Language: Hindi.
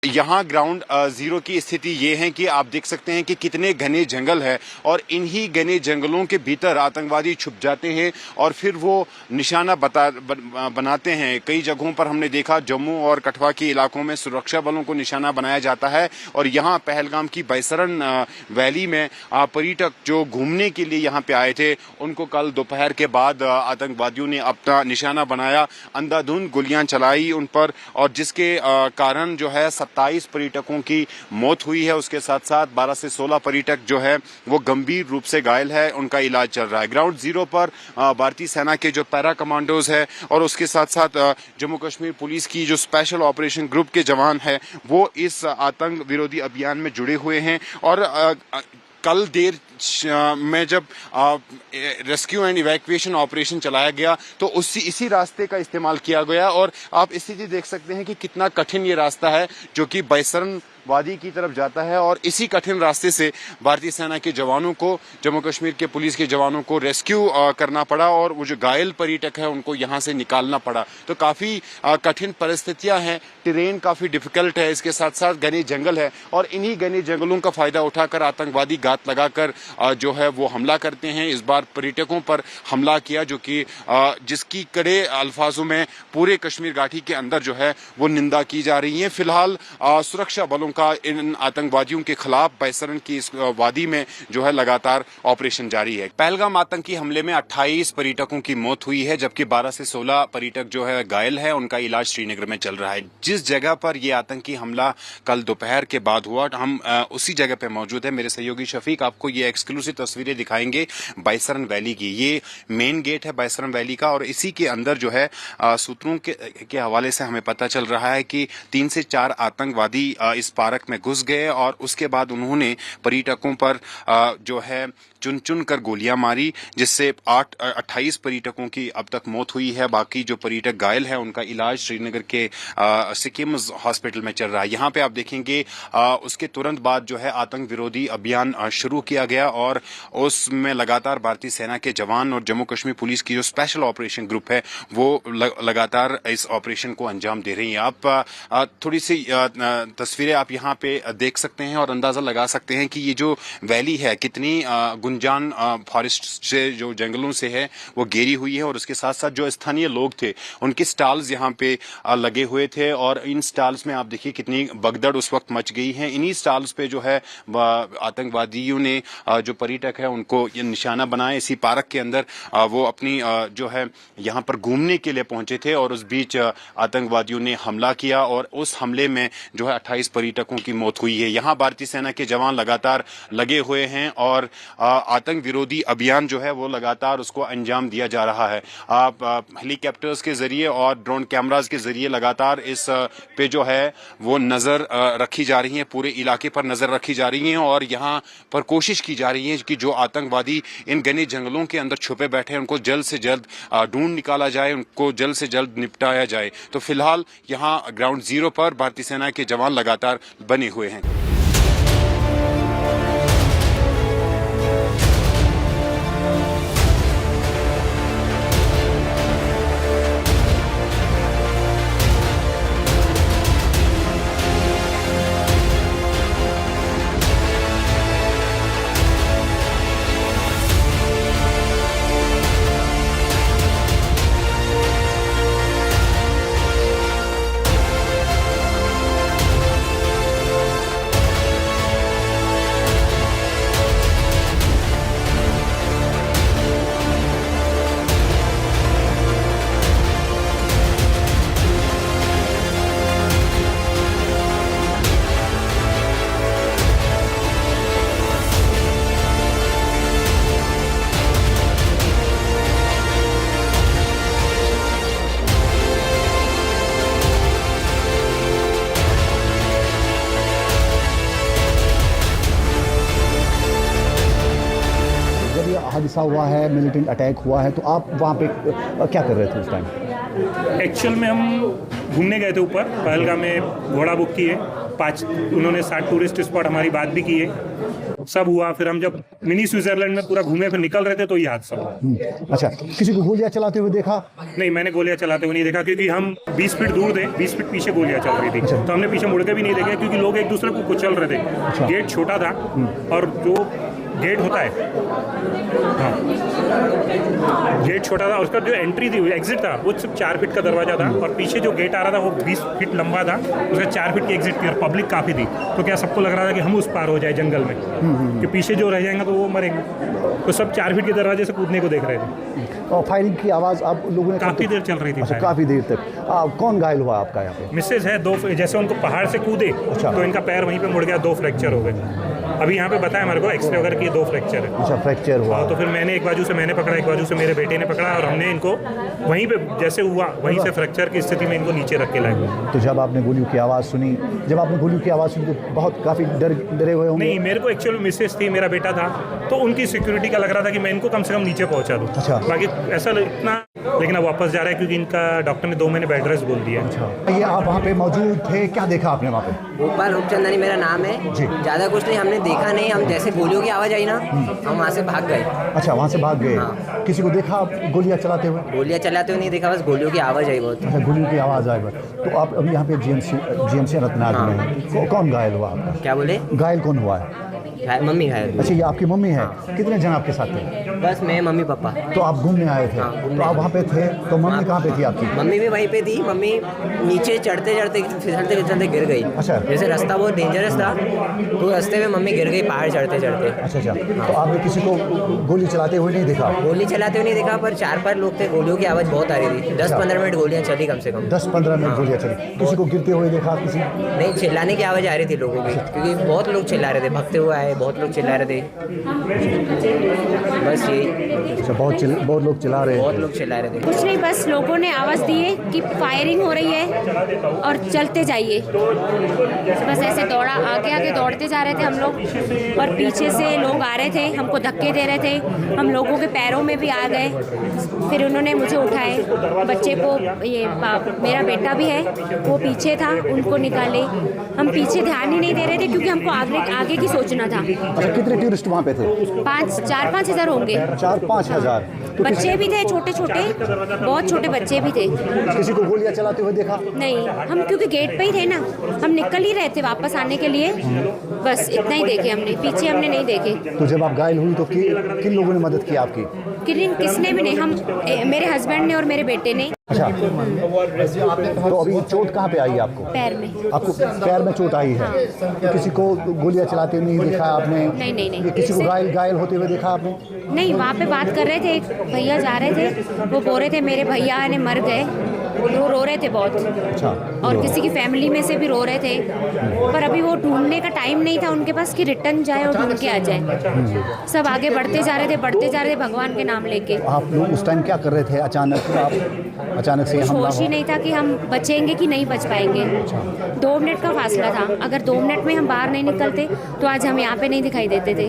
यहाँ ग्राउंड जीरो की स्थिति ये है कि आप देख सकते हैं कि कितने घने जंगल है और इन्हीं घने जंगलों के भीतर आतंकवादी छुप जाते हैं और फिर वो निशाना बनाते हैं। कई जगहों पर हमने देखा जम्मू और कठुआ के इलाकों में सुरक्षा बलों को निशाना बनाया जाता है और यहाँ पहलगाम की बैसरन वैली में पर्यटक जो घूमने के लिए यहाँ पे आए थे उनको कल दोपहर के बाद आतंकवादियों ने अपना निशाना बनाया, अंधाधुंध गोलियां चलाई उन पर और जिसके कारण जो है 27 पर्यटकों की मौत हुई है। उसके साथ साथ 12 से 16 पर्यटक जो है वो गंभीर रूप से घायल है, उनका इलाज चल रहा है। ग्राउंड जीरो पर भारतीय सेना के जो पैरा कमांडोज है और उसके साथ साथ जम्मू कश्मीर पुलिस की जो स्पेशल ऑपरेशन ग्रुप के जवान है वो इस आतंक विरोधी अभियान में जुड़े हुए हैं और कल देर में जब रेस्क्यू एंड इवैक्यूएशन ऑपरेशन चलाया गया तो इसी रास्ते का इस्तेमाल किया गया और आप स्थिति देख सकते हैं कि कितना कठिन ये रास्ता है जो कि बैसरन वादी की तरफ जाता है और इसी कठिन रास्ते से भारतीय सेना के जवानों को, जम्मू कश्मीर के पुलिस के जवानों को रेस्क्यू करना पड़ा और वो जो घायल पर्यटक है उनको यहाँ से निकालना पड़ा। तो काफी कठिन परिस्थितियां हैं, टेरेन काफी डिफिकल्ट है, इसके साथ साथ घने जंगल है और इन्हीं घने जंगलों का फायदा उठाकर आतंकवादी घात लगाकर जो है वो हमला करते हैं। इस बार पर्यटकों पर हमला किया जो कि जिसकी कड़े अल्फाजों में पूरे कश्मीर घाटी के अंदर जो है वो निंदा की जा रही है। फिलहाल सुरक्षा बलों का इन आतंकवादियों के खिलाफ बैसरन की इस वादी में जो है लगातार ऑपरेशन जारी है। पहलगाम आतंकी हमले में 28 पर्यटकों की मौत हुई है जबकि 12 से 16 पर्यटक जो है घायल है, उनका इलाज श्रीनगर में चल रहा है। जिस जगह पर यह आतंकी हमला कल दोपहर के बाद हुआ हम उसी जगह पे मौजूद है। मेरे सहयोगी शफीक आपको ये एक्सक्लूसिव तस्वीरें दिखाएंगे बैसरन वैली की। ये मेन गेट है बैसरन वैली का और इसी के अंदर जो है सूत्रों के हवाले से हमें पता चल रहा है कि 3 से 4 आतंकवादी इस पार्क में घुस गए और उसके बाद उन्होंने पर्यटकों पर जो है चुन चुन कर गोलियां मारी जिससे 28 पर्यटकों की अब तक मौत हुई है। बाकी जो पर्यटक घायल है उनका इलाज श्रीनगर के सिक्किम हॉस्पिटल में चल रहा है। यहाँ पे आप देखेंगे उसके तुरंत बाद जो है आतंक विरोधी अभियान शुरू किया गया और उसमें लगातार भारतीय सेना के जवान और जम्मू कश्मीर पुलिस की जो स्पेशल ऑपरेशन ग्रुप है वो लगातार इस ऑपरेशन को अंजाम दे रही है। आप थोड़ी सी तस्वीरें आप यहाँ पे देख सकते हैं और अंदाजा लगा सकते हैं कि ये जो वैली है कितनी गुंजान फॉरेस्ट से जो जंगलों से है वो घेरी हुई है और उसके साथ साथ जो स्थानीय लोग थे उनके स्टॉल्स यहाँ पे लगे हुए थे और इन स्टॉल्स में आप देखिए कितनी भगदड़ उस वक्त मच गई है। इन्हीं स्टॉल्स पे जो है आतंकवादियों ने जो पर्यटक है उनको ये निशाना बनाया। इसी पार्क के अंदर वो अपनी जो है यहाँ पर घूमने के लिए पहुंचे थे और उस बीच आतंकवादियों ने हमला किया और उस हमले में जो है 28 पर्यटकों की मौत हुई है। यहाँ भारतीय सेना के जवान लगातार लगे हुए हैं और आतंक विरोधी अभियान जो है वो लगातार उसको अंजाम दिया जा रहा है। हेलीकॉप्टर्स के जरिए और ड्रोन कैमरास के जरिए लगातार इस पे जो है वो नजर रखी जा रही है, पूरे इलाके पर नजर रखी जा रही है और यहाँ पर कोशिश की जा रही है कि जो आतंकवादी इन घने जंगलों के अंदर छुपे बैठे हैं उनको जल्द से जल्द ढूंढ निकाला जाए, उनको जल्द से जल्द निपटाया जाए। तो फिलहाल यहाँ ग्राउंड जीरो पर भारतीय सेना के जवान लगातार बने हुए हैं। हादसा हुआ है, मिलिटेंट अटैक हुआ है, तो आप वहाँ पे क्या कर रहे थे उस टाइम? एक्चुअल में हम घूमने गए थे ऊपर पहलगाम में, घोड़ा बुक किए 5, उन्होंने 7 टूरिस्ट स्पॉट हमारी बात भी की है, सब हुआ। फिर हम जब मिनी स्विट्जरलैंड में पूरा घूमे फिर निकल रहे थे तो ये हादसा हुआ। अच्छा, किसी को गोलियां चलाते हुए देखा? नहीं, मैंने गोलियां चलाते हुए नहीं देखा क्योंकि हम 20 फीट दूर थे, 20 फीट पीछे गोलियां चल रही थी, तो हमने पीछे मुड़ के भी नहीं देखा क्योंकि लोग एक दूसरे को कुचल रहे थे। गेट छोटा था और जो गेट होता है, हाँ, गेट छोटा था और उसका जो एंट्री थी, एग्जिट था, वो सिर्फ 4 फीट का दरवाजा था और पीछे जो गेट आ रहा था वो 20 फीट लंबा था, उसका 4 फीट की एग्जिट थी और पब्लिक काफ़ी थी। तो क्या सबको लग रहा था कि हम उस पार हो जाए जंगल में, कि पीछे जो रह जाएंगे तो वो मरेंगे, तो सब 4 फीट के दरवाजे से कूदने को देख रहे थे। और फायरिंग की आवाज़ आप लोगों ने काफ़ी देर चल रही थी। अच्छा, काफ़ी देर तक। कौन घायल हुआ आपका यहाँ पे? मिसेज है, दो, जैसे उनको पहाड़ से कूदे तो इनका पैर वहीं पे मुड़ गया, 2 फ्रैक्चर हो गए। अभी यहाँ पे बताया हमारे को एक्सरे वगैरह की 2 फ्रैक्चर है। अच्छा, फ्रैक्चर हुआ। तो फिर मैंने एक बाजू से मैंने पकड़ा, एक बाजू से मेरे बेटे ने पकड़ा और हमने इनको वहीं पे जैसे हुआ वहीं से फ्रैक्चर की स्थिति में इनको नीचे रख के लाए। तो जब आपने गोलियों की आवाज़ सुनी, तो बहुत काफ़ी डरे हुए होंगे? नहीं, मेरे को एक्चुअली मिसेज थी, मेरा बेटा था, तो उनकी सिक्योरिटी का लग रहा था कि मैं इनको कम से कम नीचे पहुंचा दूं। अच्छा। बाकी ऐसा इतना, लेकिन अब वापस जा रहा है क्योंकि इनका डॉक्टर ने 2 महीने बेड रेस्ट बोल दिया। अच्छा, ये आप वहाँ पे मौजूद थे, क्या देखा आपने वहाँ पे? भोपाल रूपचंदानी मेरा नाम है जी। ज़्यादा कुछ नहीं हमने देखा नहीं, हम जैसे गोलियों की आवाज़ आई ना हम वहाँ से भाग गए। अच्छा, वहाँ से भाग गए। हाँ। किसी को देखा आप गोलियाँ चलाते हुए? गोलियाँ चलाते हुए नहीं देखा, बस गोलियों की आवाज़ आई बहुत। अच्छा, गोलियों की आवाज़ आई बस। तो आप अभी यहाँ पे जीएमसी अनंतनाग में हैं। कौन घायल हुआ आपका? क्या बोले? घायल कौन हुआ है? मम्मी घायल। अच्छा, ये आपकी मम्मी है। कितने जन आपके साथ थे? बस मैं, मम्मी, पापा। तो आप घूमने आए थे? हाँ, घूमने तो आप वहाँ पे थे, तो मम्मी हाँ। कहाँ पे थी आपकी? मम्मी भी वहीं पे थी। मम्मी नीचे चढ़ते चढ़ते फिसलते गिर गई। अच्छा। जैसे रास्ता बहुत डेंजरस था तो रास्ते में मम्मी गिर गई पहाड़ चढ़ते चढ़ते। अच्छा, तो आपने किसी को गोली चलाते हुए नहीं देखा? गोली चलाते हुए नहीं देखा, पर 4-5 लोग थे, गोलियों की आवाज़ बहुत आ रही थी। 10-15 मिनट गोलियाँ चली कम से कम। 10-15 मिनट गोलियाँ चली। किसी को गिरते हुए देखा? किसी नहीं, चिल्लाने की आवाज़ आ रही थी लोगों की, क्योंकि बहुत लोग चिल्ला रहे थे, भगते हुए आए, बहुत लोग चिल्ला रहे थे। बस यही। अच्छा, बहुत लोग चिल्ला रहे बहुत हैं। लोग चिल्ला रहे थे। कुछ नहीं, बस लोगों ने आवाज़ दी है कि फायरिंग हो रही है और चलते जाइए। बस ऐसे आगे आगे दौड़ते जा रहे थे हम लोग और पीछे से लोग आ रहे थे, हमको धक्के दे रहे थे, हम लोगों के पैरों में भी आ गए। फिर उन्होंने मुझे उठाए, बच्चे को, मेरा बेटा भी है वो पीछे था, उनको निकाले। हम पीछे ध्यान ही नहीं दे रहे थे क्योंकि हमको आगे की सोचना था। अच्छा, कितने टूरिस्ट वहाँ पे थे? 4-5 हज़ार होंगे। 4-5 हज़ार। तो बच्चे भी थे, छोटे छोटे, बहुत छोटे बच्चे भी थे। किसी को गोलियाँ चलाते हुए देखा? नहीं, हम क्योंकि गेट पे ही थे ना, हम निकल ही रहे थे वापस आने के लिए, बस इतना ही देखे हमने, पीछे हमने नहीं देखे। तो जब आप घायल हुई तो किन लोगों ने मदद की आपकी? किसने भी नहीं, हम, मेरे हस्बैंड ने और मेरे बेटे ने। अच्छा, तो अभी चोट कहाँ पे आई आपको? पैर में। आपको पैर में चोट आई है? तो किसी को गोलियाँ चलाते हुए नहीं देखा आपने? नहीं। ये किसी को घायल होते हुए देखा आपने? नहीं, वहाँ पे बात कर रहे थे, एक भैया जा रहे थे, वो बोल रहे थे मेरे भैया ने मर गए, वो रो रहे थे बहुत। अच्छा। और किसी की फैमिली में से भी रो रहे थे, पर अभी वो ढूंढने का टाइम नहीं था उनके पास कि रिटर्न जाए और ढूंढ के आ जाए। सब आगे बढ़ते जा रहे थे भगवान के नाम लेके। आप लोग उस टाइम क्या कर रहे थे? अचानक से कुछ हमला होश ही हुआ? नहीं था कि हम बचेंगे कि नहीं बच पाएंगे। 2 मिनट का फासला था, अगर 2 मिनट में हम बाहर नहीं निकलते तो आज हम यहाँ पे नहीं दिखाई देते थे।